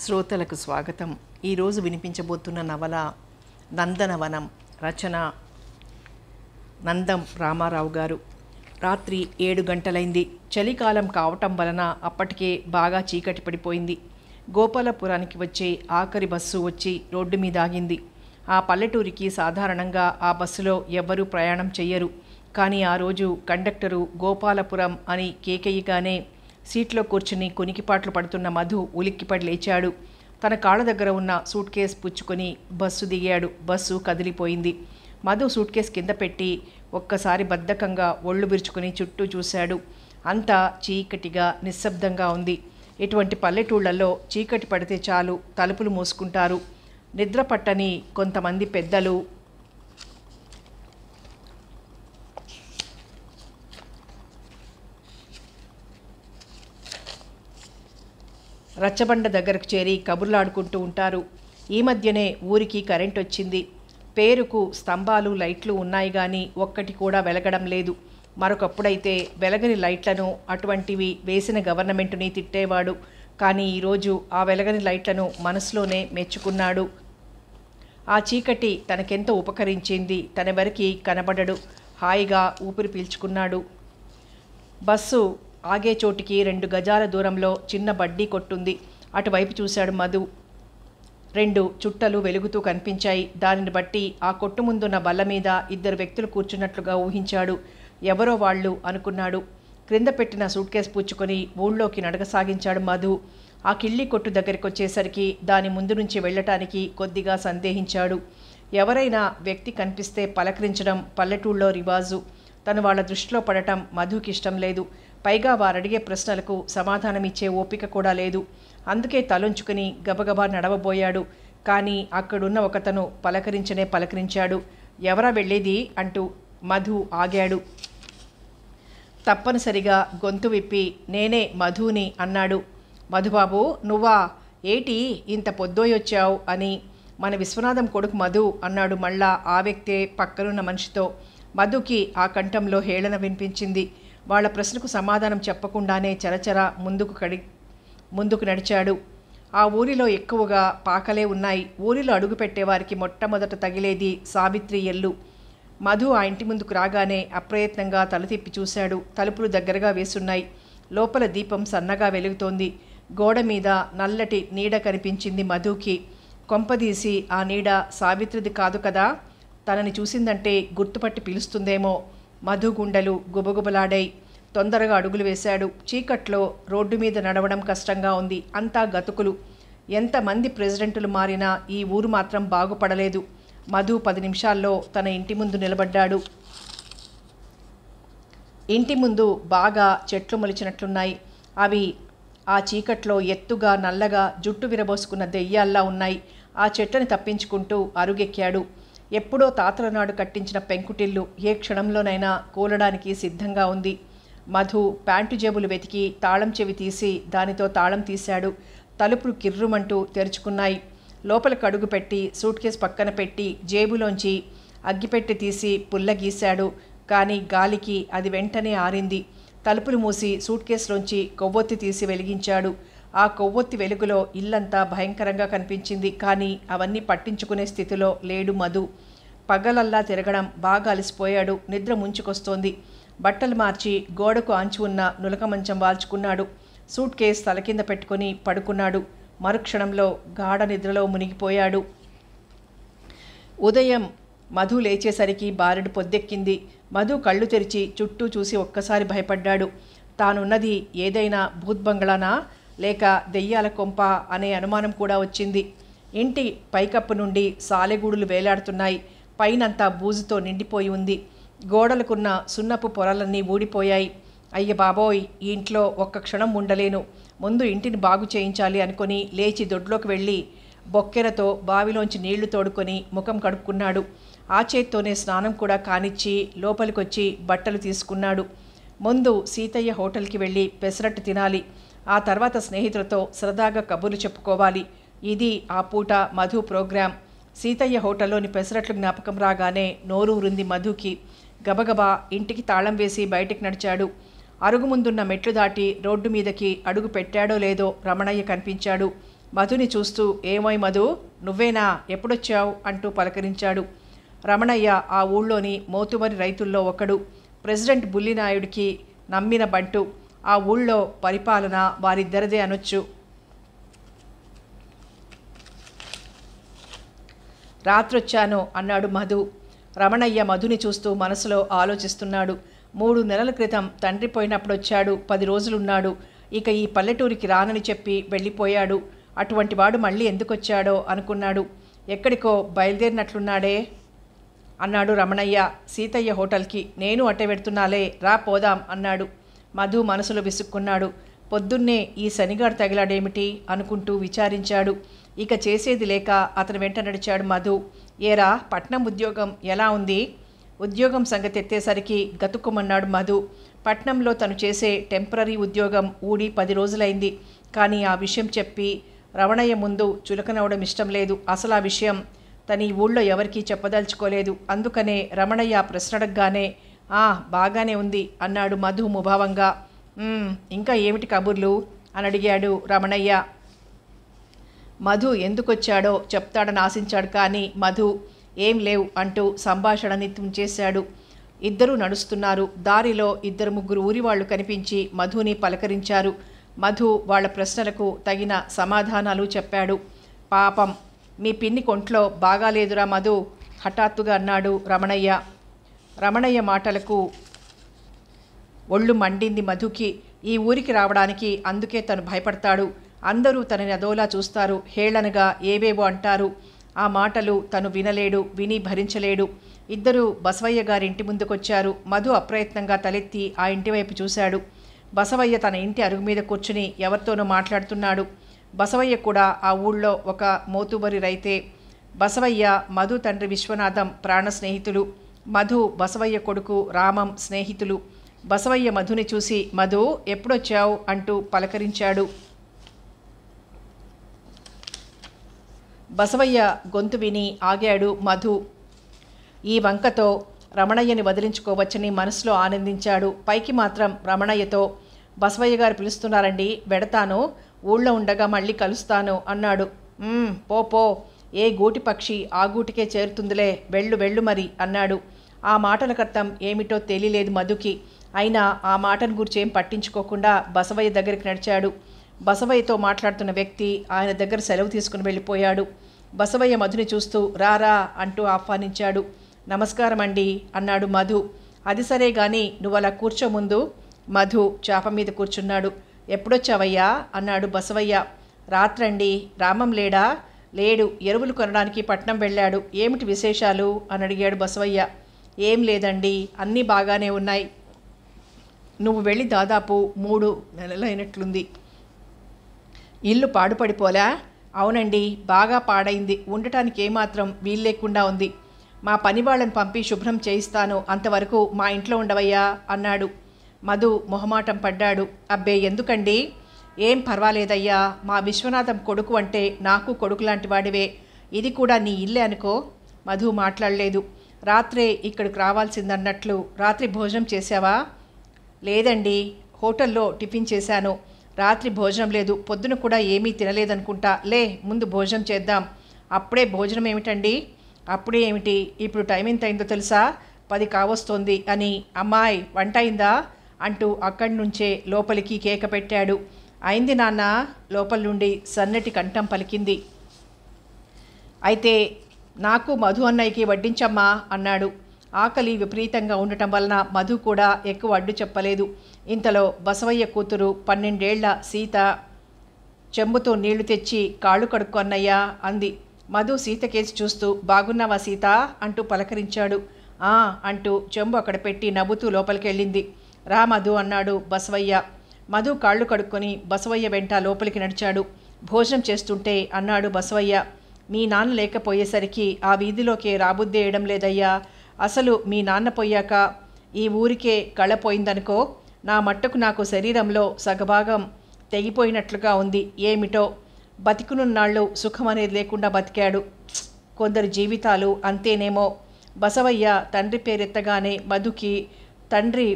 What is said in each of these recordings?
శ్రోతలకు స్వాగతం. ఈరోజు వినిపించబోతున్న నవల నందనవనం. రచన నందం రామారావు గారు. రాత్రి 7 గంటలైంది. చలికాలం కావటం వలన అప్పటికే బాగా చీకటి పడిపోయింది. గోపాలపురానికి వచ్చే ఆఖరి బస్సు వచ్చి రోడ్డు మీద ఆగింది. ఆ పల్లెటూరికి సాధారణంగా ఆ బస్సులో ఎవ్వరూ ప్రయాణం చెయ్యరు. కానీ ఆ రోజు కండక్టరు గోపాలపురం అని కేకయ్యగానే సీట్లో కూర్చుని కొనికిపాట్లు పడుతున్న మధు ఉలిక్కిపడి లేచాడు. తన కాళ్ళ దగ్గర ఉన్న సూట్ కేస్ పుచ్చుకొని బస్సు దిగాడు. బస్సు కదిలిపోయింది. మధు సూట్ కేస్ కింద పెట్టి ఒక్కసారి బద్ధకంగా ఒళ్ళు విరుచుకుని చుట్టూ చూశాడు. అంతా చీకటిగా నిశ్శబ్దంగా ఉంది. ఇటువంటి పల్లెటూళ్లలో చీకటి పడితే చాలు తలుపులు మూసుకుంటారు. నిద్ర పట్టని కొంతమంది పెద్దలు రచ్చబండ దగ్గరకు చేరి కబుర్లాడుకుంటూ ఉంటారు. ఈ మధ్యనే ఊరికి కరెంట్ వచ్చింది. పేరుకు స్తంభాలు లైట్లు ఉన్నాయి కానీ ఒక్కటి కూడా వెలగడం లేదు. మరొకప్పుడైతే వెలగని లైట్లను అటువంటివి వేసిన గవర్నమెంటుని తిట్టేవాడు. కానీ ఈరోజు ఆ వెలగని లైట్లను మనసులోనే మెచ్చుకున్నాడు. ఆ చీకటి తనకెంతో ఉపకరించింది. తనెవరికి కనబడడు. హాయిగా ఊపిరి పీల్చుకున్నాడు. బస్సు ఆగే చోటికి 2 గజాల దూరంలో చిన్న బడ్డీ కొట్టుంది. అటువైపు చూశాడు మధు. 2 చుట్టలు వెలుగుతూ కనిపించాయి. దానిని బట్టి ఆ కొట్టు ముందున్న బల్ల మీద 2 వ్యక్తులు కూర్చున్నట్లుగా ఊహించాడు. ఎవరో వాళ్ళు అనుకున్నాడు. క్రింద పెట్టిన సూట్ కేసు పుచ్చుకొని ఊళ్ళోకి నడకసాగించాడు మధు. ఆ కిళ్ళి కొట్టు దగ్గరికి వచ్చేసరికి దాని ముందు నుంచి వెళ్ళటానికి కొద్దిగా సందేహించాడు. ఎవరైనా వ్యక్తి కనిపిస్తే పలకరించడం పల్లెటూళ్ళలో రివాజు. తను వాళ్ళ దృష్టిలో పడటం మధుకి ఇష్టం లేదు. పైగా వారడిగే ప్రశ్నలకు సమాధానమిచ్చే ఓపిక కూడా లేదు. అందుకే తలొంచుకుని గబగబా నడవబోయాడు. కానీ అక్కడున్న ఒకతను పలకరించాడు. ఎవరా వెళ్ళేది అంటూ మధు ఆగాడు. తప్పనిసరిగా గొంతు విప్పి నేనే మధుని అన్నాడు. మధుబాబు నువ్వా? ఏటి ఇంత పొద్దోయొచ్చావు అని. మన విశ్వనాథం కొడుకు మధు అన్నాడు మళ్ళా ఆ వ్యక్తే పక్కనున్న మనిషితో. మధుకి ఆ కంఠంలో హేళన వినిపించింది. వాళ్ళ ప్రశ్నకు సమాధానం చెప్పకుండానే చరచర ముందుకు నడిచాడు. ఆ ఊరిలో ఎక్కువగా పాకలే ఉన్నాయి. ఊరిలో అడుగు పెట్టేవారికి మొట్టమొదట తగిలేది సావిత్రి ఎల్లు. మధు ఆ ఇంటి ముందుకు రాగానే అప్రయత్నంగా తల తిప్పి చూశాడు. తలుపులు దగ్గరగా వేసున్నాయి. లోపల దీపం సన్నగా వెలుగుతోంది. గోడ మీద నల్లటి నీడ కనిపించింది మధుకి. కొంపదీసి ఆ నీడ సావిత్రిది కాదు కదా. తనని చూసిందంటే గుర్తుపట్టి పిలుస్తుందేమో. మధు గుండెలు గుబగుబలాడాయి. తొందరగా అడుగులు వేశాడు. చీకట్లో రోడ్డు మీద నడవడం కష్టంగా ఉంది. అంతా గతుకులు. ఎంతమంది ప్రెసిడెంటులు మారినా ఈ ఊరు మాత్రం బాగుపడలేదు. మధు 10 నిమిషాల్లో తన ఇంటి ముందు నిలబడ్డాడు. ఇంటి ముందు బాగా చెట్లు మొలిచినట్లున్నాయి. అవి ఆ చీకట్లో ఎత్తుగా నల్లగా జుట్టు విరబోసుకున్న దెయ్యాల్లా ఉన్నాయి. ఆ చెట్లని తప్పించుకుంటూ అరుగెక్కాడు. ఎప్పుడో తాతల నాడు కట్టించిన పెంకుటిల్లు ఏ క్షణంలోనైనా కూలడానికి సిద్ధంగా ఉంది. మధు ప్యాంటు జేబులు వెతికి తాళం చెవి తీసి దానితో తాళం తీశాడు. తలుపులు కిర్రుమంటూ తెరుచుకున్నాయి. లోపలికి అడుగు పెట్టి సూట్ కేసు పక్కన పెట్టి జేబులోంచి అగ్గిపెట్టి తీసి పుల్ల గీశాడు. కానీ గాలికి అది వెంటనే ఆరింది. తలుపులు మూసి సూట్ కేసులోంచి కొవ్వొత్తి తీసి వెలిగించాడు. ఆ కొవ్వొత్తి వెలుగులో ఇల్లంతా భయంకరంగా కనిపించింది. కానీ అవన్నీ పట్టించుకునే స్థితిలో లేడు మధు. పగలల్లా తిరగడం బాగా అలసిపోయాడు. నిద్ర ముంచుకొస్తోంది. బట్టలు మార్చి గోడకు ఆంచి ఉన్న నులక మంచం వాల్చుకున్నాడు. సూట్ కేసు తల కింద పెట్టుకుని పడుకున్నాడు. మరుక్షణంలో గాఢ నిద్రలో మునిగిపోయాడు. ఉదయం మధు లేచేసరికి బారెడు పొద్దెక్కింది. మధు కళ్ళు తెరిచి చుట్టూ చూసి ఒక్కసారి భయపడ్డాడు. తానున్నది ఏదైనా భూత్బంగళానా లేక దెయ్యాల కొంప అనే అనుమానం కూడా వచ్చింది. ఇంటి పైకప్పు నుండి సాలెగూడులు వేలాడుతున్నాయి. పైనంతా బూజుతో నిండిపోయి ఉంది. గోడలకున్న సున్నపు పొరలన్నీ ఊడిపోయాయి. అయ్య బాబోయ్, ఈ ఇంట్లో ఒక్క క్షణం ఉండలేను. ముందు ఇంటిని బాగు చేయించాలి అనుకుని లేచి దొడ్లోకి వెళ్ళి బొక్కెరతో బావిలోంచి నీళ్లు తోడుకొని ముఖం కడుక్కున్నాడు. ఆ చేత్తోనే స్నానం కూడా కానిచ్చి లోపలికొచ్చి బట్టలు తీసుకున్నాడు. ముందు సీతయ్య హోటల్కి వెళ్ళి పెసరట్టు తినాలి. ఆ తర్వాత స్నేహితులతో సరదాగా కబుర్లు చెప్పుకోవాలి. ఇది ఆ పూట మధు ప్రోగ్రాం. సీతయ్య హోటల్లోని పెసరట్లు జ్ఞాపకం రాగానే నోరు ఊరింది మధుకి. గబగబా ఇంటికి తాళం వేసి బయటికి నడిచాడు. అరుగు ముందున్న మెట్లు దాటి రోడ్డు మీదకి అడుగు పెట్టాడో లేదో రమణయ్య కనిపించాడు. మధుని చూస్తూ ఏమోయ్ మధు, నువ్వేనా, ఎప్పుడొచ్చావు అంటూ పలకరించాడు. రమణయ్య ఆ ఊళ్ళోని మోతుమరి రైతుల్లో ఒకడు. ప్రెసిడెంట్ బుల్లినాయుడికి నమ్మిన బంటు. ఆ ఊళ్ళో పరిపాలన వారిద్దరిదే అనొచ్చు. రాత్రొచ్చాను అన్నాడు మధు. రమణయ్య మధుని చూస్తూ మనసులో ఆలోచిస్తున్నాడు. 3 నెలల క్రితం తండ్రి పోయినప్పుడొచ్చాడు, 10 రోజులున్నాడు. ఇక ఈ పల్లెటూరికి రానని చెప్పి వెళ్ళిపోయాడు. అటువంటి వాడు మళ్ళీ ఎందుకొచ్చాడో అనుకున్నాడు. ఎక్కడికో బయలుదేరినట్లున్నాడే అన్నాడు రమణయ్య. సీతయ్య హోటల్కి. నేను అట్టే పెడుతున్నాలే, రా పోదాం అన్నాడు. మధు మనసులో విసుక్కున్నాడు. పొద్దున్నే ఈ శనిగాడు తగిలాడేమిటి అనుకుంటూ విచారించాడు. ఇక చేసేది లేక అతని వెంట నడిచాడు మధు. ఏరా, పట్నం ఉద్యోగం ఎలా ఉంది? ఉద్యోగం సంగతి ఎత్తేసరికి గతుక్కుమన్నాడు మధు. పట్నంలో తను చేసే టెంపరీ ఉద్యోగం ఊడి 10 రోజులైంది. కానీ ఆ విషయం చెప్పి రమణయ్య ముందు చులకనవడం ఇష్టం లేదు. అసలు ఆ విషయం తను ఈ ఊళ్ళో ఎవరికీ చెప్పదలుచుకోలేదు. అందుకనే రమణయ్య ప్రశ్న అడగగానే బాగానే ఉంది అన్నాడు మధు ముభావంగా. ఇంకా ఏమిటి కబుర్లు అని అడిగాడు రమణయ్య. మధు ఎందుకొచ్చాడో చెప్తాడని ఆశించాడు. కానీ మధు ఏం లేవు అంటూ సంభాషణని తుంచేశాడు. ఇద్దరూ నడుస్తున్నారు. దారిలో 2-3 ఊరివాళ్లు కనిపించి మధుని పలకరించారు. మధు వాళ్ళ ప్రశ్నలకు తగిన సమాధానాలు చెప్పాడు. పాపం, మీ పిన్ని కొంట్లో బాగాలేదురా మధు హఠాత్తుగా అన్నాడు రమణయ్య. రమణయ్య మాటలకు ఒళ్ళు మండింది మధుకి. ఈ ఊరికి రావడానికి అందుకే తను భయపడతాడు. అందరూ తనని అదోలా చూస్తారు, హేళనగా ఏవేవో అంటారు. ఆ మాటలు తను వినలేడు, విని భరించలేడు. ఇద్దరూ బసవయ్య గారి ఇంటి ముందుకొచ్చారు. మధు అప్రయత్నంగా తలెత్తి ఆ ఇంటి వైపు చూశాడు. బసవయ్య తన ఇంటి అరుగు మీద కూర్చుని ఎవరితోనో మాట్లాడుతున్నాడు. బసవయ్య కూడా ఆ ఊళ్ళో ఒక మోతుబరి రైతే. బసవయ్య మధు తండ్రి విశ్వనాథం ప్రాణ స్నేహితులు. మధు బసవయ్య కొడుకు రామం స్నేహితులు. బసవయ్య మధుని చూసి మధు ఎప్పుడొచ్చావు అంటూ పలకరించాడు. బసవయ్య గొంతు విని ఆగాడు మధు. ఈ వంకతో రమణయ్యని వదిలించుకోవచ్చని మనసులో ఆనందించాడు. పైకి మాత్రం రమణయ్యతో బసవయ్య గారు పిలుస్తున్నారండి, వెడతాను, ఊళ్ళో ఉండగా మళ్ళీ కలుస్తాను అన్నాడు. పో, ఏ గూటి పక్షి ఆ గూటికే చేరుతుందిలే, వెళ్ళు మరి అన్నాడు. ఆ మాటలకర్థం ఏమిటో తెలియలేదు మధుకి. అయినా ఆ మాటను గురించి ఏం పట్టించుకోకుండా బసవయ్య దగ్గరికి నడిచాడు. బసవయ్యతో మాట్లాడుతున్న వ్యక్తి ఆయన దగ్గర సెలవు తీసుకుని వెళ్ళిపోయాడు. బసవయ్య మధుని చూస్తూ రారా అంటూ ఆహ్వానించాడు. నమస్కారం అండి అన్నాడు మధు. అది సరే గాని నువ్వలా కూర్చో ముందు. మధు చాప మీద కూర్చున్నాడు. ఎప్పుడొచ్చావయ్యా అన్నాడు బసవయ్య. రాత్రండి. రామం లేడా? లేడు, ఎరువులు కొనడానికి పట్నం వెళ్ళాడు. ఏమిటి విశేషాలు అని అడిగాడు బసవయ్య. ఏం లేదండి, అన్నీ బాగానే ఉన్నాయి. నువ్వు వెళ్ళి దాదాపు 3 నెలలైనట్లుంది. ఇల్లు పాడుపడిపోలా? అవునండి, బాగా పాడైంది. ఉండటానికి ఏమాత్రం వీలు లేకుండా ఉంది. మా పని వాళ్ళని పంపి శుభ్రం చేయిస్తాను, అంతవరకు మా ఇంట్లో ఉండవయ్యా అన్నాడు. మధు మొహమాటం పడ్డాడు. అబ్బే ఎందుకండి? ఏం పర్వాలేదయ్యా, మా విశ్వనాథం కొడుకు అంటే నాకు కొడుకు లాంటి వాడివే. ఇది కూడా నీ ఇల్లే అనుకో. మధు మాట్లాడలేదు. రాత్రే ఇక్కడికి రావాల్సిందన్నట్లు రాత్రి భోజనం చేశావా? లేదండి, హోటల్లో టిఫిన్ చేశాను. రాత్రి భోజనం లేదు. పొద్దున కూడా ఏమీ తినలేదనుకుంటా. లే, ముందు భోజనం చేద్దాం. అప్పుడే భోజనం ఏమిటండి? అప్పుడే ఏమిటి, ఇప్పుడు టైం ఎంత అయిందో తెలుసా? 10 కావస్తోంది అని. అమ్మాయి, వంట అయిందా అంటూ అక్కడి నుంచే లోపలికి కేక పెట్టాడు. అయింది నాన్న, లోపల నుండి సన్నటి కంఠం పలికింది. అయితే నాకు మధు అన్నయ్యకి వడ్డించమ్మా అన్నాడు. ఆకలి విపరీతంగా ఉండటం వలన మధు కూడా ఎక్కువ అడ్డు చెప్పలేదు. ఇంతలో బసవయ్య కూతురు 12 ఏళ్ల సీత చెంబుతో నీళ్లు తెచ్చి కాళ్ళు కడుక్కొన్నయ్యా అంది. మధు సీత కేసి చూస్తూ బాగున్నావా సీత అంటూ పలకరించాడు. అంటూ చెంబు అక్కడ పెట్టి నవ్వుతూ లోపలికెళ్ళింది. రా మధు అన్నాడు బసవయ్య. మధు కాళ్ళు కడుక్కొని బసవయ్య వెంట లోపలికి నడిచాడు. భోజనం చేస్తుంటే అన్నాడు బసవయ్య, మీ నాన్న లేకపోయేసరికి ఆ వీధిలోకే రాబుద్దేయడం లేదయ్యా. అసలు మీ నాన్న పోయాక ఈ ఊరికే కళపోయిందనుకో. నా మట్టుకు నాకు శరీరంలో సగభాగం తెగిపోయినట్లుగా ఉంది. ఏమిటో, బతికునున్నాళ్ళు సుఖం అనేది లేకుండా బతికాడు. కొందరు జీవితాలు అంతేనేమో. బసవయ్య తండ్రి పేరెత్తగానే మధుకి తండ్రి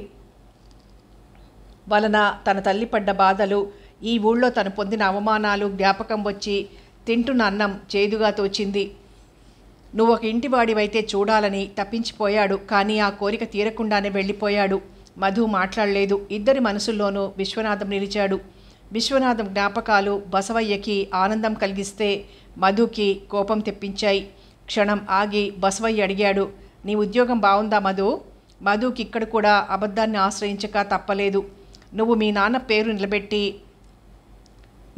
వలన తన తల్లి పడ్డ బాధలు ఈ ఊళ్ళో తను పొందిన అవమానాలు జ్ఞాపకం వచ్చి తింటున్న అన్నం చేదుగా తోచింది. నువ్వు ఒక ఇంటివాడివైతే చూడాలని తప్పించిపోయాడు. కానీ ఆ కోరిక తీరకుండానే వెళ్ళిపోయాడు. మధు మాట్లాడలేదు. ఇద్దరి మనసుల్లోనూ విశ్వనాథం నిలిచాడు. విశ్వనాథం జ్ఞాపకాలు బసవయ్యకి ఆనందం కలిగిస్తే మధుకి కోపం తెప్పించాయి. క్షణం ఆగి బసవయ్య అడిగాడు, నీ ఉద్యోగం బాగుందా మధు? మధుకి ఇక్కడ కూడా అబద్ధాన్ని ఆశ్రయించక తప్పలేదు. నువ్వు మీ నాన్న పేరు నిలబెట్టి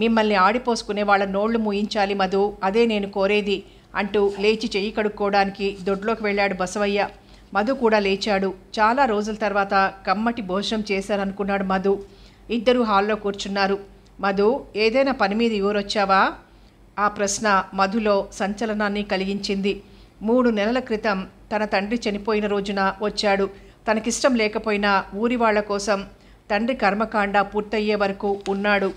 మిమ్మల్ని ఆడిపోసుకునే వాళ్ళ నోళ్లు మూయించాలి మధు, అదే నేను కోరేది అంటూ లేచి చెయ్యి కడుక్కోవడానికి దొడ్లోకి వెళ్ళాడు బసవయ్య. మధు కూడా లేచాడు. చాలా రోజుల తర్వాత కమ్మటి భోజనం చేశారనుకున్నాడు మధు. ఇద్దరు హాల్లో కూర్చున్నారు. మధు, ఏదైనా పని మీద ఊరొచ్చావా? ఆ ప్రశ్న మధులో సంచలనాన్ని కలిగించింది. 3 నెలల క్రితం తన తండ్రి చనిపోయిన రోజున వచ్చాడు. తనకిష్టం లేకపోయినా ఊరి వాళ్ల కోసం తండ్రి కర్మకాండ పూర్తయ్యే వరకు ఉన్నాడు.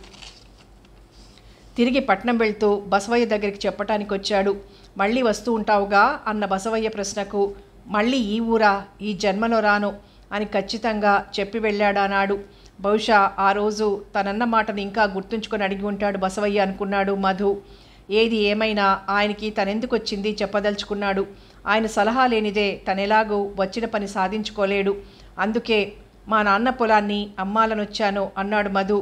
తిరిగి పట్నం వెళ్తూ బసవయ్య దగ్గరికి చెప్పటానికి వచ్చాడు. మళ్ళీ వస్తూ ఉంటావుగా అన్న బసవయ్య ప్రశ్నకు, మళ్ళీ ఈ ఊరా? ఈ జన్మలో రాను అని ఖచ్చితంగా చెప్పి వెళ్ళాడన్నాడు. బహుశా ఆ రోజు తనన్న మాటను ఇంకా గుర్తుంచుకొని అడిగి ఉంటాడు బసవయ్య అనుకున్నాడు మధు. ఏది ఏమైనా ఆయనకి తనెందుకు వచ్చింది చెప్పదలుచుకున్నాడు. ఆయన సలహా లేనిదే తనెలాగూ వచ్చిన పని సాధించుకోలేడు. అందుకే మా నాన్న పొలాన్ని అమ్మాలనొచ్చాను అన్నాడు మధు.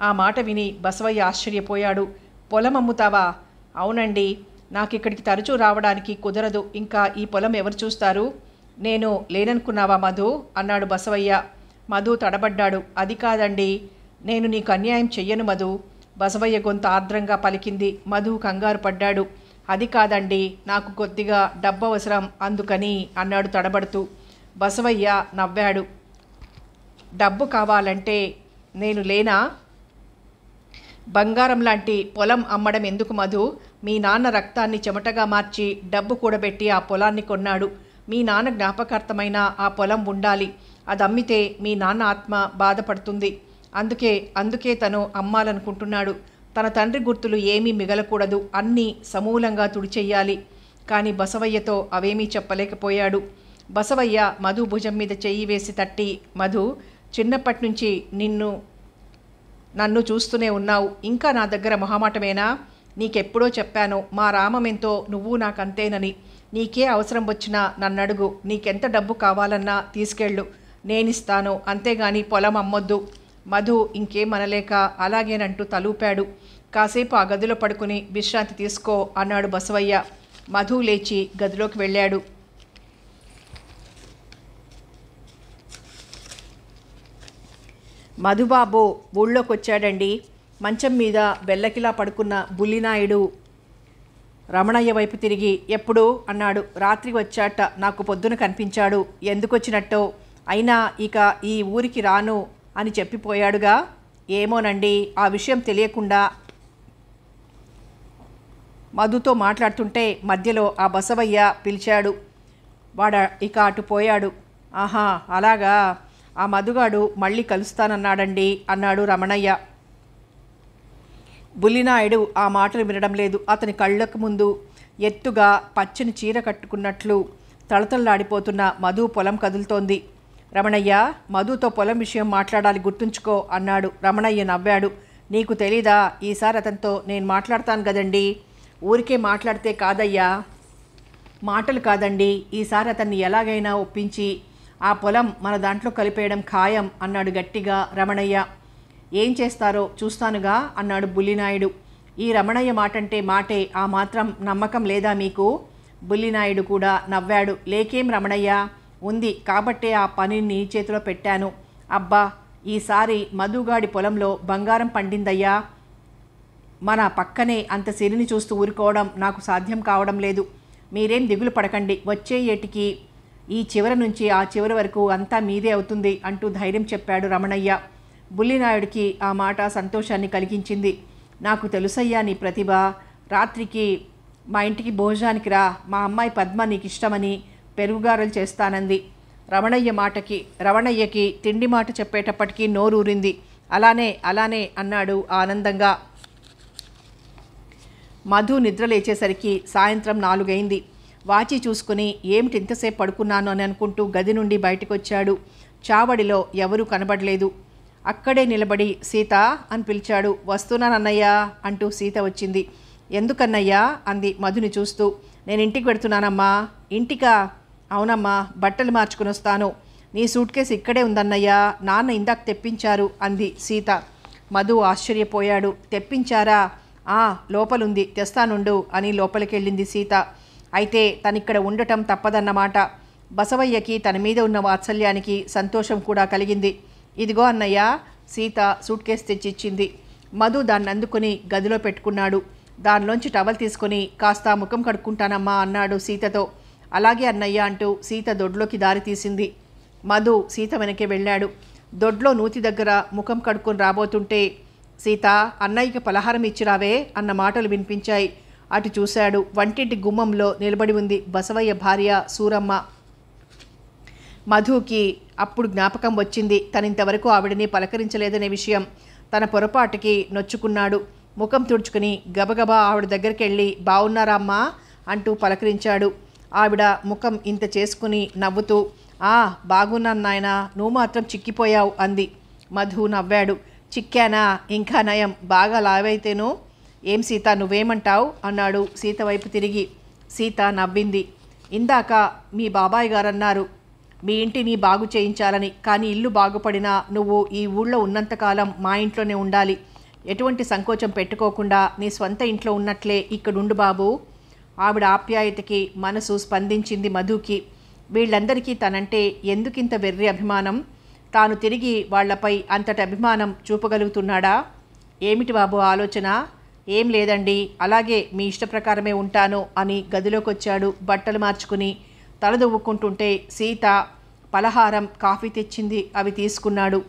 ఆ మాట విని బసవయ్య ఆశ్చర్యపోయాడు. పొలం అమ్ముతావా? అవునండి, నాకు ఇక్కడికి తరచూ రావడానికి కుదరదు. ఇంకా ఈ పొలం ఎవరు చూస్తారు? నేను లేననుకున్నావా మధు అన్నాడు బసవయ్య. మధు తడబడ్డాడు. అది కాదండి, నేను నీకు అన్యాయం చెయ్యను మధు. బసవయ్య గొంతు ఆర్ద్రంగా పలికింది. మధు కంగారు పడ్డాడు. అది కాదండి, నాకు కొద్దిగా డబ్బు అవసరం, అందుకని అన్నాడు తడబడుతూ. బసవయ్య నవ్వాడు. డబ్బు కావాలంటే నేను లేనా? బంగారం లాంటి పొలం అమ్మడం ఎందుకు మధు? మీ నాన్న రక్తాన్ని చెమటగా మార్చి డబ్బు కూడబెట్టి ఆ పొలాన్ని కొన్నాడు. మీ నాన్న జ్ఞాపకార్థమైన ఆ పొలం ఉండాలి. అది అమ్మితే మీ నాన్న ఆత్మ బాధపడుతుంది. అందుకే తను అమ్మాలనుకుంటున్నాడు. తన తండ్రి గుర్తులు ఏమీ మిగలకూడదు, అన్నీ సమూలంగా తుడిచెయ్యాలి. కానీ బసవయ్యతో అవేమీ చెప్పలేకపోయాడు. బసవయ్య మధు భుజం మీద చెయ్యి వేసి తట్టి, మధు, చిన్నప్పటి నుంచి నన్ను చూస్తూనే ఉన్నావు. ఇంకా నా దగ్గర మొహమాటమేనా? నీకెప్పుడో చెప్పాను, మా రామమెంతో నువ్వు నాకంతేనని. నీకే అవసరం వచ్చినా నన్నడుగు. నీకెంత డబ్బు కావాలన్నా తీసుకెళ్ళు, నేనిస్తాను. అంతేగాని పొలం అమ్మొద్దు. మధు ఇంకేమనలేక అలాగేనంటూ తలూపాడు. కాసేపు ఆ గదిలో పడుకుని విశ్రాంతి తీసుకో అన్నాడు బసవయ్య. మధు లేచి గదిలోకి వెళ్ళాడు. మధుబాబు ఊళ్ళోకి వచ్చాడండి. మంచం మీద బెల్లకిలా పడుకున్న బుల్లినాయుడు రమణయ్య వైపు తిరిగి, ఎప్పుడు అన్నాడు. రాత్రి వచ్చాట, నాకు పొద్దున కనిపించాడు. ఎందుకొచ్చినట్టో? అయినా ఇక ఈ ఊరికి రాను అని చెప్పిపోయాడుగా. ఏమోనండి, ఆ విషయం తెలియకుండా మధుతో మాట్లాడుతుంటే మధ్యలో ఆ బసవయ్య పిలిచాడు. ఇక అటు పోయాడు. ఆహా, అలాగా, ఆ మధుగాడు మళ్ళీ కలుస్తానన్నాడండి అన్నాడు రమణయ్య. బుల్లినాయుడు ఆ మాటలు వినడం లేదు. అతని కళ్ళకు ముందు ఎత్తుగా పచ్చని చీర కట్టుకున్నట్లు తళతళలాడిపోతున్న మధు పొలం కదులుతోంది. రమణయ్య, మధుతో పొలం విషయం మాట్లాడాలి, గుర్తుంచుకో అన్నాడు. రమణయ్య నవ్వాడు. నీకు తెలీదా, ఈసారి అతనితో నేను మాట్లాడతాను కదండి. ఊరికే మాట్లాడితే కాదయ్యా, మాటలు కాదండి, ఈసారి అతన్ని ఎలాగైనా ఒప్పించి ఆ పొలం మన దాంట్లో కలిపేయడం ఖాయం అన్నాడు గట్టిగా రమణయ్య. ఏం చేస్తారో చూస్తానుగా అన్నాడు బుల్లినాయుడు. ఈ రమణయ్య మాటంటే మాటే, ఆ మాత్రం నమ్మకం లేదా మీకు? బుల్లినాయుడు కూడా నవ్వాడు. లేకేం రమణయ్య, ఉంది కాబట్టే ఆ పనిని నీ చేతిలో పెట్టాను. అబ్బా, ఈసారి మధుగాడి పొలంలో బంగారం పండిందయ్యా. మన పక్కనే అంత సిరిని చూస్తూ ఊరుకోవడం నాకు సాధ్యం కావడం లేదు. మీరేం దిగులు పడకండి, వచ్చే ఏటికి ఈ చివరి నుంచి ఆ చివరి వరకు అంతా మీదే అవుతుంది అంటూ ధైర్యం చెప్పాడు రమణయ్య. బుల్లినాయుడికి ఆ మాట సంతోషాన్ని కలిగించింది. నాకు తెలుసయ్యా నీ ప్రతిభ. రాత్రికి మా ఇంటికి భోజనానికి రా, మా అమ్మాయి పద్మ నీకు ఇష్టమని పెరుగుగారలు చేస్తానంది. రమణయ్యకి తిండి మాట చెప్పేటప్పటికీ నోరూరింది. అలానే అన్నాడు ఆనందంగా. మధు నిద్ర లేచేసరికి సాయంత్రం 4 అయింది. వాచి చూసుకుని ఏమిటి ఇంతసేపు పడుకున్నాను అని అనుకుంటూ గది నుండి బయటకు వచ్చాడు. చావడిలో ఎవరూ కనబడలేదు. అక్కడే నిలబడి సీత అని పిలిచాడు. వస్తున్నానన్నయ్యా అంటూ సీత వచ్చింది. ఎందుకన్నయ్యా అంది మధుని చూస్తూ. నేను ఇంటికి పెడుతున్నానమ్మా. ఇంటికా? అవునమ్మా, బట్టలు మార్చుకుని వస్తాను. నీ సూట్ కేసు ఇక్కడే ఉందన్నయ్యా, నాన్న ఇందాక తెప్పించారు అంది సీత. మధు ఆశ్చర్యపోయాడు. తెప్పించారా? లోపలుంది, తెస్తానుండు అని లోపలికెళ్ళింది సీత. అయితే తనిక్కడ ఉండటం తప్పదన్నమాట. బసవయ్యకి తన మీద ఉన్న వాత్సల్యానికి సంతోషం కూడా కలిగింది. ఇదిగో అన్నయ్య, సీత సూట్ కేసు తెచ్చిచ్చింది. మధు దాన్ని అందుకుని గదిలో పెట్టుకున్నాడు. దానిలోంచి టవల్ తీసుకుని కాస్త ముఖం కడుక్కుంటానమ్మా అన్నాడు సీతతో. అలాగే అన్నయ్య అంటూ సీత దొడ్లోకి దారి తీసింది. మధు సీత వెనకే వెళ్ళాడు. దొడ్లో నూతి దగ్గర ముఖం కడుక్కొని రాబోతుంటే సీత, అన్నయ్యకి పలహారం ఇచ్చిరావే అన్న మాటలు వినిపించాయి. అటు చూశాడు. వంటింటి గుమ్మంలో నిలబడి ఉంది బసవయ్య భార్య సూరమ్మ. మధుకి అప్పుడు జ్ఞాపకం వచ్చింది, తనింతవరకు ఆవిడని పలకరించలేదనే విషయం. తన పొరపాటుకి నొచ్చుకున్నాడు. ముఖం తుడుచుకుని గబగబా ఆవిడ దగ్గరికి వెళ్ళి బాగున్నారా అమ్మా అంటూ పలకరించాడు. ఆవిడ ముఖం ఇంత చేసుకుని నవ్వుతూ బాగున్నాను నాయనా, నువ్వు మాత్రం చిక్కిపోయావు అంది. మధు నవ్వాడు. చిక్కానా? ఇంకా నయం, బాగా లావైతేను. ఏం సీత, నువ్వేమంటావు అన్నాడు సీత వైపు తిరిగి. సీత నవ్వింది. ఇందాక మీ బాబాయ్ గారన్నారు మీ ఇంటిని బాగు చేయించాలని. కానీ ఇల్లు బాగుపడినా నువ్వు ఈ ఊళ్ళో ఉన్నంతకాలం మా ఇంట్లోనే ఉండాలి. ఎటువంటి సంకోచం పెట్టుకోకుండా నీ స్వంత ఇంట్లో ఉన్నట్లే ఇక్కడుండు బాబు. ఆవిడ ఆప్యాయతకి మనసు స్పందించింది మధుకి. వీళ్ళందరికీ తనంటే ఎందుకింత వెర్రి అభిమానం? తాను తిరిగి వాళ్లపై అంతటి అభిమానం చూపగలుగుతున్నాడా? ఏమిటి బాబు ఆలోచన? ఏం లేదండి, అలాగే మీ ఇష్టప్రకారమే ఉంటాను అని గదిలోకొచ్చాడు. బట్టలు మార్చుకుని తలదువ్వుకుంటుంటే సీత పలహారం, కాఫీ తెచ్చింది. అవి తీసుకున్నాడు.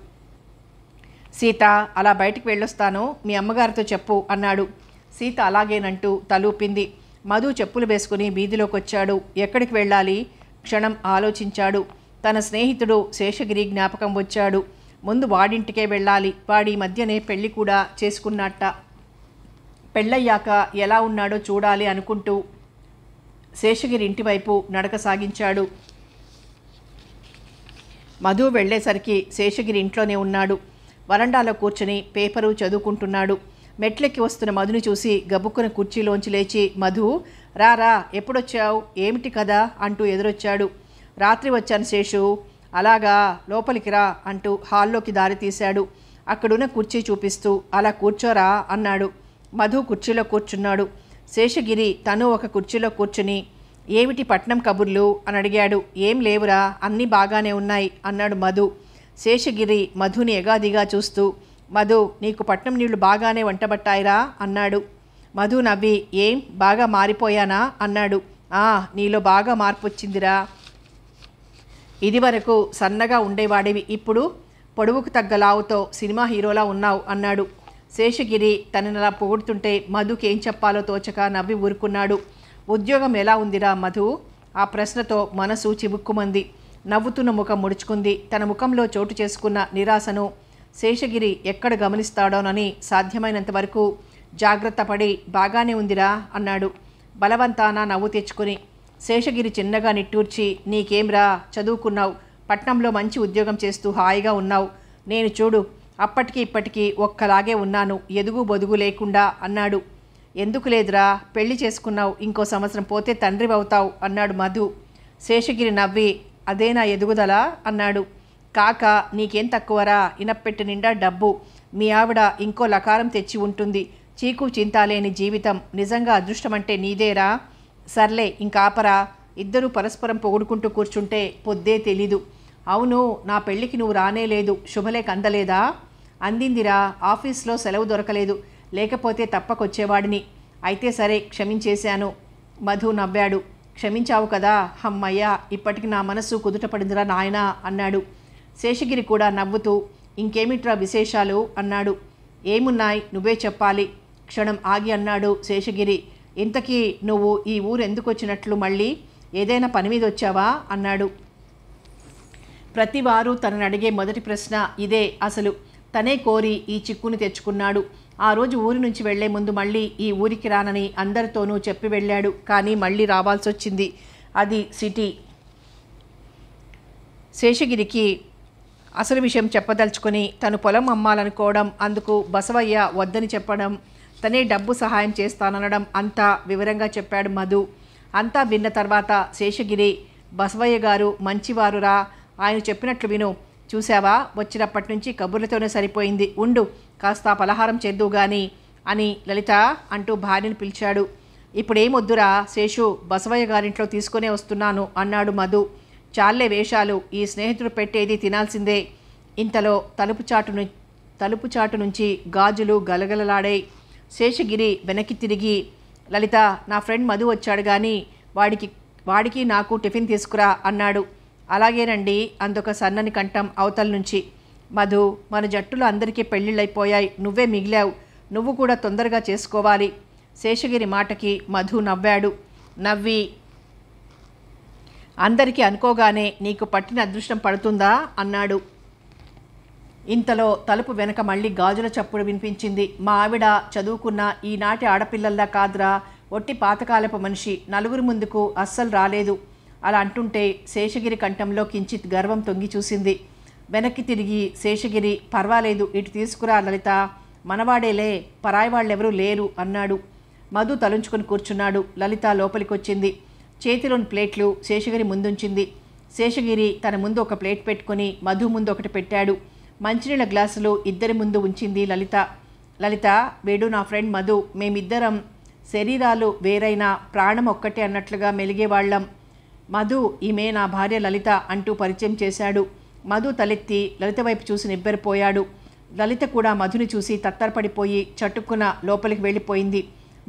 సీత, అలా బయటికి వెళ్ళొస్తాను, మీ అమ్మగారితో చెప్పు అన్నాడు. సీత అలాగేనంటూ తలూపింది. మధు చెప్పులు వేసుకుని వీధిలోకి వచ్చాడు. ఎక్కడికి వెళ్ళాలి? క్షణం ఆలోచించాడు. తన స్నేహితుడు శేషగిరి జ్ఞాపకం వచ్చాడు. ముందు వాడింటికే వెళ్ళాలి. వాడి మధ్యనే పెళ్లి కూడా చేసుకున్నట్ట. పెళ్ళయ్యాక ఎలా ఉన్నాడో చూడాలి అనుకుంటూ శేషగిరి ఇంటివైపు నడక సాగించాడు. మధు వెళ్ళేసరికి శేషగిరి ఇంట్లోనే ఉన్నాడు. వరండాలో కూర్చుని పేపరు చదువుకుంటున్నాడు. మెట్లెక్కి వస్తున్న మధుని చూసి గబుక్కున కుర్చీలోంచి లేచి, మధు రారా, ఎప్పుడొచ్చావు, ఏమిటి కదా అంటూ ఎదురొచ్చాడు. రాత్రి వచ్చాను శేషు. అలాగా, లోపలికి రా అంటూ హాల్లోకి దారి తీశాడు. అక్కడున్న కుర్చీ చూపిస్తూ అలా కూర్చోరా అన్నాడు. మధు కుర్చీలో కూర్చున్నాడు. శేషగిరి తను ఒక కుర్చీలో కూర్చుని ఏమిటి పట్నం కబుర్లు అని అడిగాడు. ఏం లేవురా, అన్నీ బాగానే ఉన్నాయి అన్నాడు మధు. శేషగిరి మధుని ఎగాదిగా చూస్తూ, మధు నీకు పట్నం నీళ్లు బాగానే వంటబట్టాయిరా అన్నాడు. మధు నవ్వి, ఏం బాగా మారిపోయానా అన్నాడు. నీలో బాగా మార్పు వచ్చిందిరా. ఇదివరకు సన్నగా ఉండేవాడివి, ఇప్పుడు పొడవుకు తగ్గ లావుతో సినిమా హీరోలా ఉన్నావు అన్నాడు. శేషగిరి తననలా పొగుడుతుంటే మధుకి ఏం చెప్పాలో తోచక నవ్వి ఊరుకున్నాడు. ఉద్యోగం ఎలా ఉందిరా మధు? ఆ ప్రశ్నతో మనసు చిబుక్కుమంది. నవ్వుతున్న ముఖం ముడుచుకుంది. తన ముఖంలో చోటు చేసుకున్న నిరాశను శేషగిరి ఎక్కడ గమనిస్తాడోనని సాధ్యమైనంత వరకు జాగ్రత్త పడి బాగానే ఉందిరా అన్నాడు బలవంతాన నవ్వు తెచ్చుకుని. శేషగిరి చిన్నగా నిట్టూర్చి, నీకేంరా, చదువుకున్నావు, పట్నంలో మంచి ఉద్యోగం చేస్తూ హాయిగా ఉన్నావు. నేను చూడు, అప్పటికి ఇప్పటికీ ఒక్కలాగే ఉన్నాను, ఎదుగు బొదుగు లేకుండా అన్నాడు. ఎందుకు లేదురా, పెళ్లి చేసుకున్నావు, ఇంకో సంవత్సరం పోతే తండ్రి అవుతావు అన్నాడు మధు. శేషగిరి నవ్వి, అదేనా ఎదుగుదల అన్నాడు. కాక నీకేం తక్కువరా, ఇనప్పెట్టి నిండా డబ్బు, మీ ఆవిడ ఇంకో లకారం తెచ్చి ఉంటుంది, చీకు చింతాలేని జీవితం, నిజంగా అదృష్టమంటే నీదేరా. సర్లే ఇంకాపరా. ఇద్దరూ పరస్పరం పొగుడుకుంటూ కూర్చుంటే పొద్దే తెలీదు. అవును, నా పెళ్ళికి నువ్వు రానేలేదు, శుభలేఖ అందలేదా? అందిందిరా, ఆఫీస్లో సెలవు దొరకలేదు, లేకపోతే తప్పకొచ్చేవాడిని. అయితే సరే, క్షమించేశాను. మధు నవ్వాడు. క్షమించావు కదా, హమ్మయ్యా, ఇప్పటికి నా మనసు కుదుటపడిందిరా నాయనా అన్నాడు. శేషగిరి కూడా నవ్వుతూ, ఇంకేమిట్రా విశేషాలు అన్నాడు. ఏమున్నాయి, నువ్వే చెప్పాలి. క్షణం ఆగి అన్నాడు శేషగిరి. ఇంతకీ నువ్వు ఈ ఊరు ఎందుకు వచ్చినట్లు, మళ్ళీ ఏదైనా పని మీద వచ్చావా అన్నాడు. ప్రతివారు తనని అడిగే మొదటి ప్రశ్న ఇదే. అసలు తనే కోరి ఈ చిక్కుని తెచ్చుకున్నాడు. ఆ రోజు ఊరి నుంచి వెళ్లే ముందు మళ్ళీ ఈ ఊరికి రానని అందరితోనూ చెప్పి వెళ్ళాడు. కానీ మళ్ళీ రావాల్సి వచ్చింది. అది సిటీ. శేషగిరికి అసలు విషయం చెప్పదలుచుకొని తను పొలం అమ్మాలనుకోవడం, అందుకు బసవయ్య వద్దని చెప్పడం, తనే డబ్బు సహాయం చేస్తాననడం అంతా వివరంగా చెప్పాడు మధు. అంతా విన్న తర్వాత శేషగిరి, బసవయ్య గారు మంచివారురా, ఆయన చెప్పినట్లు విను. చూసావా, వచ్చినప్పటి నుంచి కబుర్లతోనే సరిపోయింది, ఉండు కాస్త పలహారం చేద్దువు గాని అని లలిత అంటూ భార్యను పిలిచాడు. ఇప్పుడేమొద్దురా శేషు, బసవయ్య గారింట్లో తీసుకునే వస్తున్నాను అన్నాడు మధు. చాలే వేషాలు, ఈ స్నేహితుడు పెట్టేది తినాల్సిందే. ఇంతలో తలుపు చాటు నుంచి గాజులు గలగలలాడాయి. శేషగిరి వెనక్కి తిరిగి, లలిత, నా ఫ్రెండ్ మధు వచ్చాడు కానీ వాడికి నాకు టిఫిన్ తీసుకురా అన్నాడు. అలాగేనండి అందొక సన్నని కంఠం అవతల నుంచి. మధు, మన జట్టులో అందరికీ పెళ్ళిళ్ళైపోయాయి, నువ్వే మిగిలావు, నువ్వు కూడా తొందరగా చేసుకోవాలి. శేషగిరి మాటకి మధు నవ్వాడు. నవ్వి, అందరికీ అనుకోగానే నీకు పట్టిన అదృష్టం పడుతుందా అన్నాడు. ఇంతలో తలుపు వెనక మళ్ళీ గాజుల చప్పుడు వినిపించింది. మా ఆవిడ చదువుకున్న ఈనాటి ఆడపిల్లల్లా కాదురా, ఒట్టి పాతకాలపు మనిషి, నలుగురి ముందుకు అస్సలు రాలేదు. అలా అంటుంటే శేషగిరి కంఠంలో కించిత్ గర్వం తొంగి చూసింది. వెనక్కి తిరిగి శేషగిరి, పర్వాలేదు, ఇటు తీసుకురా లలిత, మనవాడేలే, పరాయి వాళ్ళెవరూ లేరు అన్నాడు. మధు తలుంచుకొని కూర్చున్నాడు. లలిత లోపలికొచ్చింది. చేతిలోని ప్లేట్లు శేషగిరి ముందుంచింది. శేషగిరి తన ముందు ఒక ప్లేట్ పెట్టుకొని మధు ముందు ఒకటి పెట్టాడు. మంచినీళ్ళ గ్లాసులు ఇద్దరి ముందు ఉంచింది లలిత. లలిత, వీడు నా ఫ్రెండ్ మధు, మేమిద్దరం శరీరాలు వేరైనా ప్రాణం ఒక్కటే అన్నట్లుగా మెలిగేవాళ్ళం. మధు, ఈమె నా భార్య లలిత అంటూ పరిచయం చేశాడు. మధు తలెత్తి లలిత వైపు చూసి నిబ్బెరపోయాడు. లలిత కూడా మధుని చూసి తత్తరపడిపోయి చటుక్కున లోపలికి వెళ్ళిపోయింది.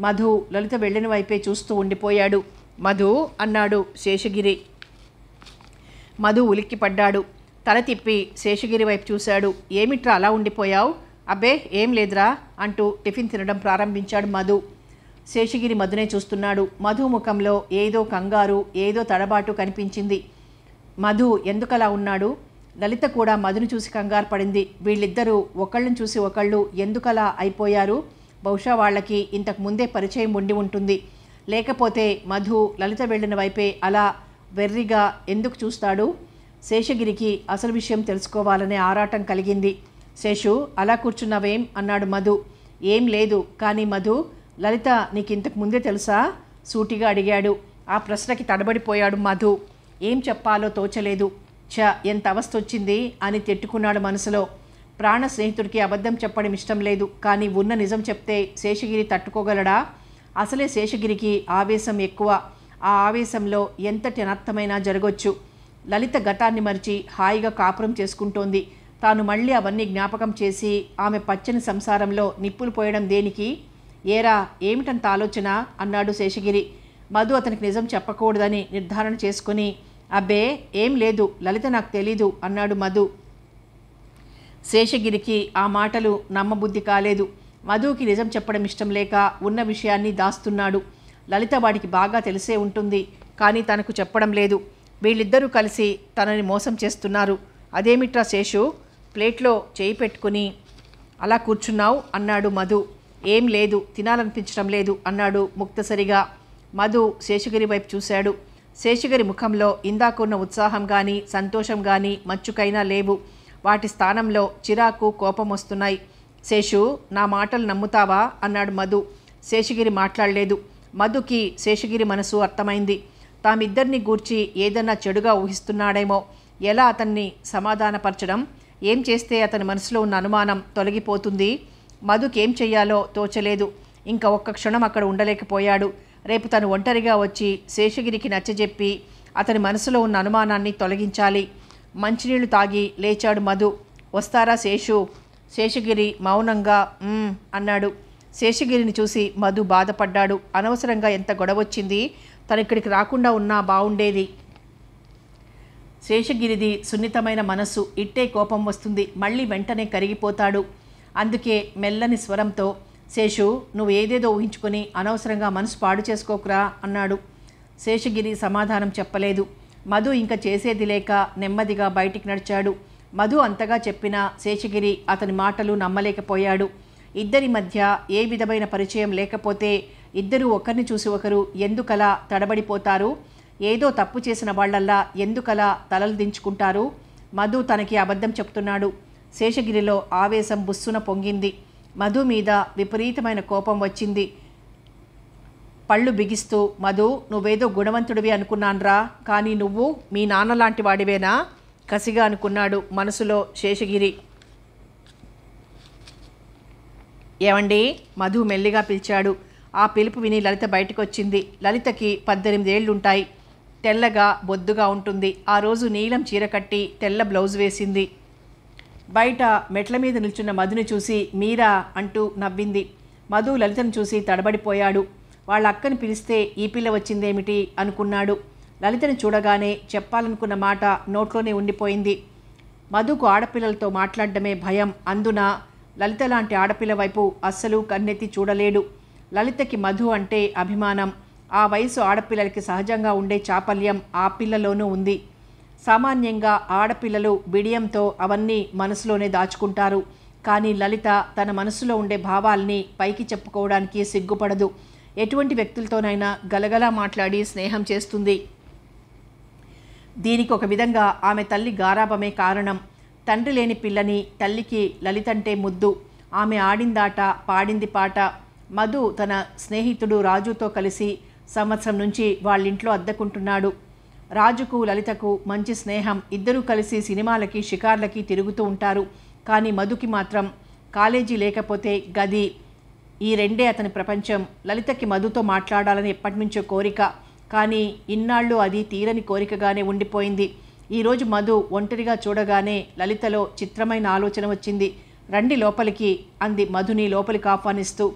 మధు లలిత వెళ్ళిన వైపే చూస్తూ ఉండిపోయాడు. మధు అన్నాడు శేషగిరి. మధు ఉలిక్కిపడ్డాడు. తల తిప్పి శేషగిరి వైపు చూశాడు. ఏమిట్రా అలా ఉండిపోయావు? అబ్బే ఏం లేదురా అంటూ టిఫిన్ తినడం ప్రారంభించాడు మధు. శేషగిరి మధునే చూస్తున్నాడు. మధు ముఖంలో ఏదో కంగారు, ఏదో తడబాటు కనిపించింది. మధు ఎందుకలా ఉన్నాడు? లలిత కూడా మధును చూసి కంగారు పడింది. వీళ్ళిద్దరూ ఒకళ్ళని చూసి ఒకళ్ళు ఎందుకలా అయిపోయారు? బహుశా వాళ్ళకి ఇంతకు ముందే పరిచయం ఉండి ఉంటుంది. లేకపోతే మధు లలిత వెళ్ళిన వైపే అలా వెర్రిగా ఎందుకు చూస్తాడు? శేషగిరికి అసలు విషయం తెలుసుకోవాలనే ఆరాటం కలిగింది. శేషు, అలా కూర్చున్నావేం అన్నాడు మధు. ఏం లేదు, కానీ మధు, లలిత నీకు ఇంతకు ముందే తెలుసా? సూటిగా అడిగాడు. ఆ ప్రశ్నకి తడబడిపోయాడు మధు. ఏం చెప్పాలో తోచలేదు. ఎంత అవస్థ వచ్చింది అని తిట్టుకున్నాడు మనసులో. ప్రాణ స్నేహితుడికి అబద్ధం చెప్పడం ఇష్టం లేదు, కానీ ఉన్న నిజం చెప్తే శేషగిరి తట్టుకోగలడా? అసలే శేషగిరికి ఆవేశం ఎక్కువ. ఆ ఆవేశంలో ఎంతటి అనర్థమైనా జరగొచ్చు. లలిత గతాన్ని మరిచి హాయిగా కాపురం చేసుకుంటోంది. తాను మళ్ళీ అవన్నీ జ్ఞాపకం చేసి ఆమె పచ్చని సంసారంలో నిప్పులు పోయడం దేనికి? ఏరా, ఏమిటంత ఆలోచన అన్నాడు శేషగిరి. మధు అతనికి నిజం చెప్పకూడదని నిర్ధారణ చేసుకుని, అబ్బే ఏం లేదు, లలిత నాకు తెలీదు అన్నాడు మధు. శేషగిరికి ఆ మాటలు నమ్మబుద్ధి కాలేదు. మధుకి నిజం చెప్పడం ఇష్టం లేక ఉన్న విషయాన్ని దాస్తున్నాడు. లలిత వాడికి బాగా తెలిసే ఉంటుంది, కానీ తనకు చెప్పడం లేదు. వీళ్ళిద్దరూ కలిసి తనని మోసం చేస్తున్నారు. అదేమిట్రా శేషు, ప్లేట్లో చేయి పెట్టుకుని అలా కూర్చున్నావు అన్నాడు మధు. ఏం లేదు, తినాలనిపించడం లేదు అన్నాడు ముక్తసరిగా. మధు శేషగిరి వైపు చూశాడు. శేషగిరి ముఖంలో ఇందాకున్న ఉత్సాహం కానీ సంతోషం కానీ మచ్చుకైనా లేవు. వాటి స్థానంలో చిరాకు, కోపం వస్తున్నాయి. శేషు, నా మాటలు నమ్ముతావా అన్నాడు మధు. శేషగిరి మాట్లాడలేదు. మధుకి శేషగిరి మనసు అర్థమైంది. తామిద్దరిని గూర్చి ఏదన్నా చెడుగా ఊహిస్తున్నాడేమో. ఎలా అతన్ని సమాధానపరచడం? ఏం చేస్తే అతని మనసులో ఉన్న అనుమానం తొలగిపోతుంది? మధుకేం చెయ్యాలో తోచలేదు. ఇంకా ఒక్క క్షణం అక్కడ ఉండలేకపోయాడు. రేపు తను ఒంటరిగా వచ్చి శేషగిరికి నచ్చజెప్పి అతని మనసులో ఉన్న అనుమానాన్ని తొలగించాలి. మంచినీళ్లు తాగి లేచాడు మధు. వస్తారా శేషు? శేషగిరి మౌనంగా అన్నాడు. శేషగిరిని చూసి మధు బాధపడ్డాడు. అనవసరంగా ఎంత గొడవచ్చింది, తను ఇక్కడికి రాకుండా ఉన్నా బాగుండేది. శేషగిరిది సున్నితమైన మనస్సు. ఇట్టే కోపం వస్తుంది, మళ్ళీ వెంటనే కరిగిపోతాడు. అందుకే మెల్లని స్వరంతో, శేషు, నువ్వు ఏదేదో ఊహించుకొని అనవసరంగా మనసు పాడు చేసుకోకురా అన్నాడు. శేషగిరి సమాధానం చెప్పలేదు. మధు ఇంకా చేసేది లేక నెమ్మదిగా బయటికి నడిచాడు. మధు అంతగా చెప్పినా శేషగిరి అతని మాటలు నమ్మలేకపోయాడు. ఇద్దరి మధ్య ఏ విధమైన పరిచయం లేకపోతే ఇద్దరూ ఒకరిని చూసి ఒకరు ఎందుకలా తడబడిపోతారు? ఏదో తప్పు చేసిన వాళ్లల్లా ఎందుకలా తలలు దించుకుంటారు? మధు తనకి అబద్ధం చెప్తున్నాడు. శేషగిరిలో ఆవేశం బుస్సున పొంగింది. మధు మీద విపరీతమైన కోపం వచ్చింది. పళ్ళు బిగిస్తూ, మధు, నువ్వేదో గుణవంతుడివి అనుకున్నాన్రా, కానీ నువ్వు మీ నాన్న లాంటి వాడివేనా? కసిగా అనుకున్నాడు మనసులో శేషగిరి. ఏమండి? మధు మెల్లిగా పిలిచాడు. ఆ పిలుపు విని లలిత బయటకొచ్చింది. లలితకి 18 ఏళ్లుంటాయి. తెల్లగా బొద్దుగా ఉంటుంది. ఆ రోజు నీలం చీర కట్టి తెల్ల బ్లౌజ్ వేసింది. బయట మెట్ల మీద నిల్చున్న మధుని చూసి మీరా అంటూ నవ్వింది. మధు లలితను చూసి తడబడిపోయాడు. వాళ్ళ అక్కని పిలిస్తే ఈ పిల్ల వచ్చిందేమిటి అనుకున్నాడు. లలితను చూడగానే చెప్పాలనుకున్న మాట నోట్లోనే ఉండిపోయింది. మధుకు ఆడపిల్లలతో మాట్లాడడమే భయం. అందున లలిత లాంటి ఆడపిల్ల వైపు అస్సలు కన్నెత్తి చూడలేడు. లలితకి మధు అంటే అభిమానం. ఆ వయసు ఆడపిల్లలకి సహజంగా ఉండే చాపల్యం ఆ పిల్లలోనూ ఉంది. సామాన్యంగా ఆడపిల్లలు బిడియంతో అవన్నీ మనసులోనే దాచుకుంటారు. కానీ లలిత తన మనసులో ఉండే భావాల్ని పైకి చెప్పుకోవడానికి సిగ్గుపడదు. ఎటువంటి వ్యక్తులతోనైనా గలగలా మాట్లాడి స్నేహం చేస్తుంది. దీనికి ఒక విధంగా ఆమె తల్లి గారాబమే కారణం. తండ్రి లేని పిల్లని తల్లికి లలితంటే ముద్దు. ఆమె ఆడిందాట, పాడింది పాట. మధు తన స్నేహితుడు రాజుతో కలిసి సంవత్సరం నుంచి వాళ్ళింట్లో అద్దెకుంటున్నాడు. రాజుకు లలితకు మంచి స్నేహం. ఇద్దరూ కలిసి సినిమాలకి, షికార్లకి తిరుగుతూ ఉంటారు. కానీ మధుకి మాత్రం కాలేజీ లేకపోతే గది, ఈ రెండే అతని ప్రపంచం. లలితకి మధుతో మాట్లాడాలని ఎప్పటినుంచో కోరిక. కానీ ఇన్నాళ్ళు అది తీరని కోరికగానే ఉండిపోయింది. ఈరోజు మధు ఒంటరిగా చూడగానే లలితలో చిత్రమైన ఆలోచన వచ్చింది. రండి లోపలికి అంది మధుని లోపలికి ఆహ్వానిస్తూ.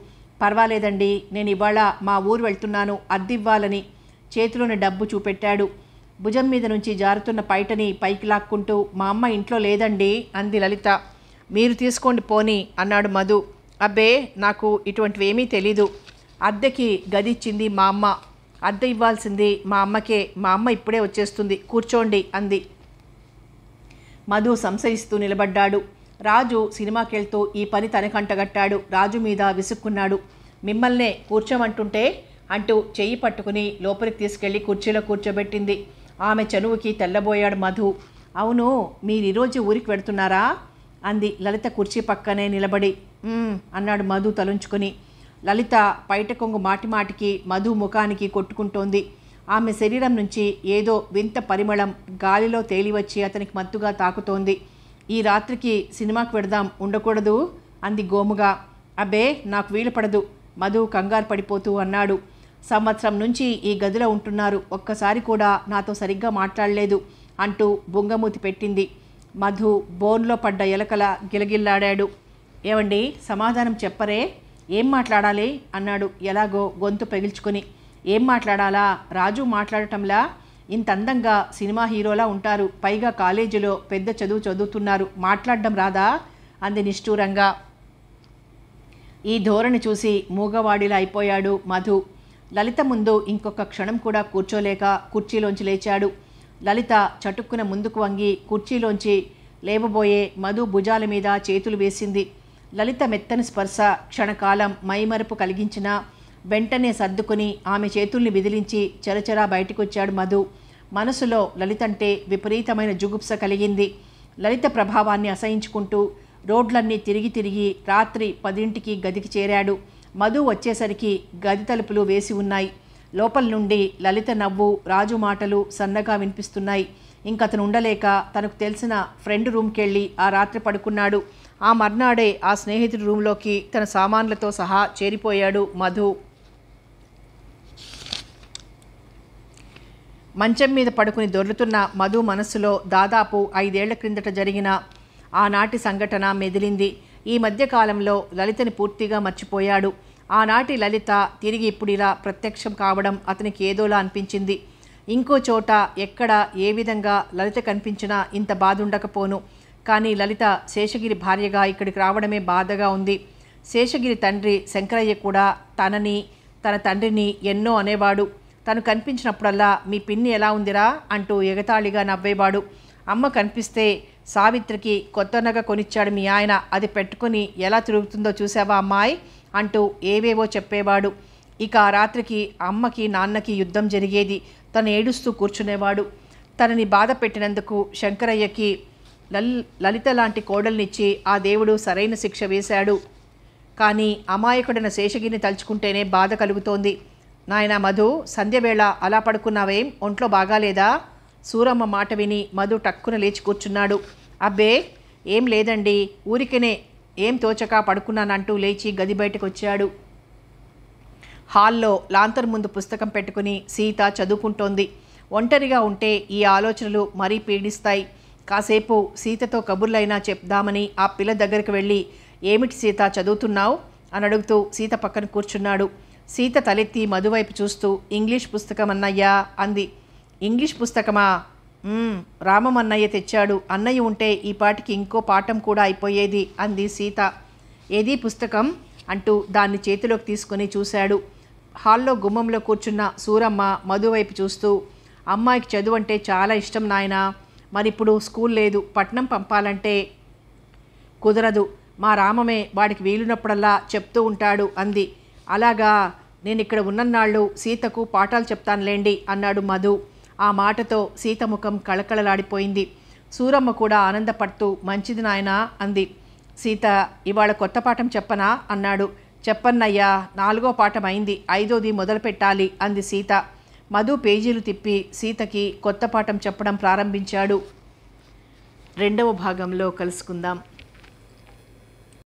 పర్వాలేదండి, నేను ఇవాళ మా ఊరు వెళ్తున్నాను, అద్దివ్వాలని. చేతిలోని డబ్బు చూపెట్టాడు. భుజం మీద నుంచి జారుతున్న పైటని పైకి లాక్కుంటూ, మా అమ్మ ఇంట్లో లేదండి అంది లలిత. మీరు తీసుకోండి పోనీ అన్నాడు మధు. అబ్బే, నాకు ఇటువంటివేమీ తెలీదు. అద్దెకి గది ఇచ్చింది మా అమ్మ. అద్దె ఇవ్వాల్సింది మా అమ్మకే. మా అమ్మ ఇప్పుడే వచ్చేస్తుంది, కూర్చోండి అంది. మధు సంశయిస్తూ నిలబడ్డాడు. రాజు సినిమాకెళ్తూ ఈ పని తనకంటగట్టాడు. రాజు మీద విసుక్కున్నాడు. మిమ్మల్నే కూర్చోమంటుంటే అంటూ చెయ్యి పట్టుకుని లోపలికి తీసుకెళ్లి కుర్చీలో కూర్చోబెట్టింది. ఆమె చనువుకి తెల్లబోయాడు మధు. అవును, మీరు ఈరోజు ఊరికి వెడుతున్నారా అంది లలిత కుర్చీ పక్కనే నిలబడి. అన్నాడు మధు తలుంచుకొని. లలిత పైట కొంగు మాటిమాటికి మధు ముఖానికి కొట్టుకుంటోంది. ఆమె శరీరం నుంచి ఏదో వింత పరిమళం గాలిలో తేలివచ్చి అతనికి మత్తుగా తాకుతోంది. ఈ రాత్రికి సినిమాకి వెడదాం, ఉండకూడదు అంది గోముగా. అబ్బే, నాకు వీలు పడదు మధు కంగారు పడిపోతూ అన్నాడు. సంవత్సరం నుంచి ఈ గదిలో ఉంటున్నారు, ఒక్కసారి కూడా నాతో సరిగ్గా మాట్లాడలేదు అంటూ బొంగమూతి పెట్టింది. మధు బోన్లో పడ్డ ఎలకల గిలగిల్లాడాడు. ఏమండి, సమాధానం చెప్పరే, ఏం మాట్లాడాలి అన్నాడు ఎలాగో గొంతు పెగిల్చుకొని. ఏం మాట్లాడాలా? రాజు మాట్లాడటంలా? ఇంత అందంగా సినిమా హీరోలా ఉంటారు, పైగా కాలేజీలో పెద్ద చదువు చదువుతున్నారు, మాట్లాడడం రాదా అంది నిష్ఠూరంగా. ఈ ధోరణి చూసి మూగవాడిలా అయిపోయాడు మధు. లలిత ముందు ఇంకొక క్షణం కూడా కూర్చోలేక కుర్చీలోంచి లేచాడు. లలిత చటుక్కున ముందుకు వంగి కుర్చీలోంచి లేవబోయే మధు భుజాల మీద చేతులు వేసింది. లలిత మెత్తని స్పర్శ క్షణకాలం మైమరుపు కలిగించినా వెంటనే సర్దుకుని ఆమె చేతుల్ని విదిలించి చరచరా బయటికొచ్చాడు మధు. మనసులో లలితంటే విపరీతమైన జుగుప్స కలిగింది. లలిత ప్రభావాన్ని అసహించుకుంటూ రోడ్లన్నీ తిరిగి తిరిగి రాత్రి 10ంటికి గదికి చేరాడు. మధు వచ్చేసరికి గది తలుపులు వేసి ఉన్నాయి. లోపల నుండి లలిత నవ్వు, రాజు మాటలు సన్నగా వినిపిస్తున్నాయి. ఇంకతను ఉండలేక తనకు తెలిసిన ఫ్రెండ్ రూమ్కెళ్ళి ఆ రాత్రి పడుకున్నాడు. ఆ మర్నాడే ఆ స్నేహితుడి రూమ్లోకి తన సామాన్లతో సహా చేరిపోయాడు మధు. మంచం మీద పడుకుని దొర్లుతున్న మధు మనస్సులో దాదాపు 5 ఏళ్ల క్రిందట జరిగిన ఆనాటి సంఘటన మెదిలింది. ఈ మధ్యకాలంలో లలితని పూర్తిగా మర్చిపోయాడు. ఆనాటి లలిత తిరిగి ఇప్పుడు ఇలా ప్రత్యక్షం కావడం అతనికి ఏదోలా అనిపించింది. ఇంకో చోట ఎక్కడ ఏ విధంగా లలిత కనిపించినా ఇంత బాధ ఉండకపోను. కానీ లలిత శేషగిరి భార్యగా ఇక్కడికి రావడమే బాధగా ఉంది. శేషగిరి తండ్రి శంకరయ్య కూడా తనని, తన తండ్రిని ఎన్నో అనేవాడు. తను కనిపించినప్పుడల్లా మీ పిన్ని ఎలా ఉందిరా అంటూ ఎగతాళిగా నవ్వేవాడు. అమ్మ కనిపిస్తే సావిత్రికి కొత్త నగ కొనిచ్చాడు మీ ఆయన, అది పెట్టుకుని ఎలా తిరుగుతుందో చూసావా అమ్మాయి అంటూ ఏవేవో చెప్పేవాడు. ఇక ఆ రాత్రికి అమ్మకి నాన్నకి యుద్ధం జరిగేది. తను ఏడుస్తూ కూర్చునేవాడు. తనని బాధ పెట్టినందుకు శంకరయ్యకి లలిత లాంటి కోడల్నిచ్చి ఆ దేవుడు సరైన శిక్ష వేశాడు. కానీ అమాయకుడైన శేషగిరిని తలుచుకుంటేనే బాధ కలుగుతోంది. నాయనా మధు, సంధ్యవేళ అలా పడుకున్నావేం? ఒంట్లో బాగాలేదా? సూరమ్మ మాట విని మధు టక్కున లేచి కూర్చున్నాడు. అబ్బే ఏం లేదండి, ఊరికనే ఏం తోచక పడుకున్నానంటూ లేచి గది బయటకు వచ్చాడు. హాల్లో లాంతర్ ముందు పుస్తకం పెట్టుకుని సీత చదువుకుంటోంది. ఒంటరిగా ఉంటే ఈ ఆలోచనలు మరీ పీడిస్తాయి. కాసేపు సీతతో కబుర్లైనా చెప్దామని ఆ పిల్ల దగ్గరికి వెళ్ళి, ఏమిటి సీత చదువుతున్నావు అని అడుగుతూ సీత పక్కన కూర్చున్నాడు. సీత తలెత్తి మధువైపు చూస్తూ, ఇంగ్లీష్ పుస్తకం అన్నయ్యా అంది. ఇంగ్లీష్ పుస్తకమా? రామం అన్నయ్య తెచ్చాడు. అన్నయ్య ఉంటే ఈ పాటికి ఇంకో పాఠం కూడా అయిపోయేది అంది సీత. ఏది పుస్తకం అంటూ దాన్ని చేతిలోకి తీసుకుని చూశాడు. హాల్లో గుమ్మంలో కూర్చున్న సూరమ్మ మధువైపు చూస్తూ, అమ్మాయికి చదువు అంటే చాలా ఇష్టం నాయనా, మరిప్పుడు స్కూల్ లేదు, పట్నం పంపాలంటే కుదరదు. మా రామమే వాడికి వీలున్నప్పుడల్లా చెప్తూ ఉంటాడు అంది. అలాగా, నేను ఇక్కడ ఉన్నన్నాళ్ళు సీతకు పాఠాలు చెప్తానులేండి అన్నాడు మధు. ఆ మాటతో సీత ముఖం కళకళలాడిపోయింది. సూరమ్మ కూడా ఆనందపడుతూ, మంచిది నాయనా అంది. సీత, ఇవాళ కొత్త పాఠం చెప్పనా అన్నాడు. చెప్పన్నయ్యా, 4వ పాఠం అయింది, 5వది మొదలు పెట్టాలి అంది సీత. మధు పేజీలు తిప్పి సీతకి కొత్త పాఠం చెప్పడం ప్రారంభించాడు. 2వ భాగంలో కలుసుకుందాం.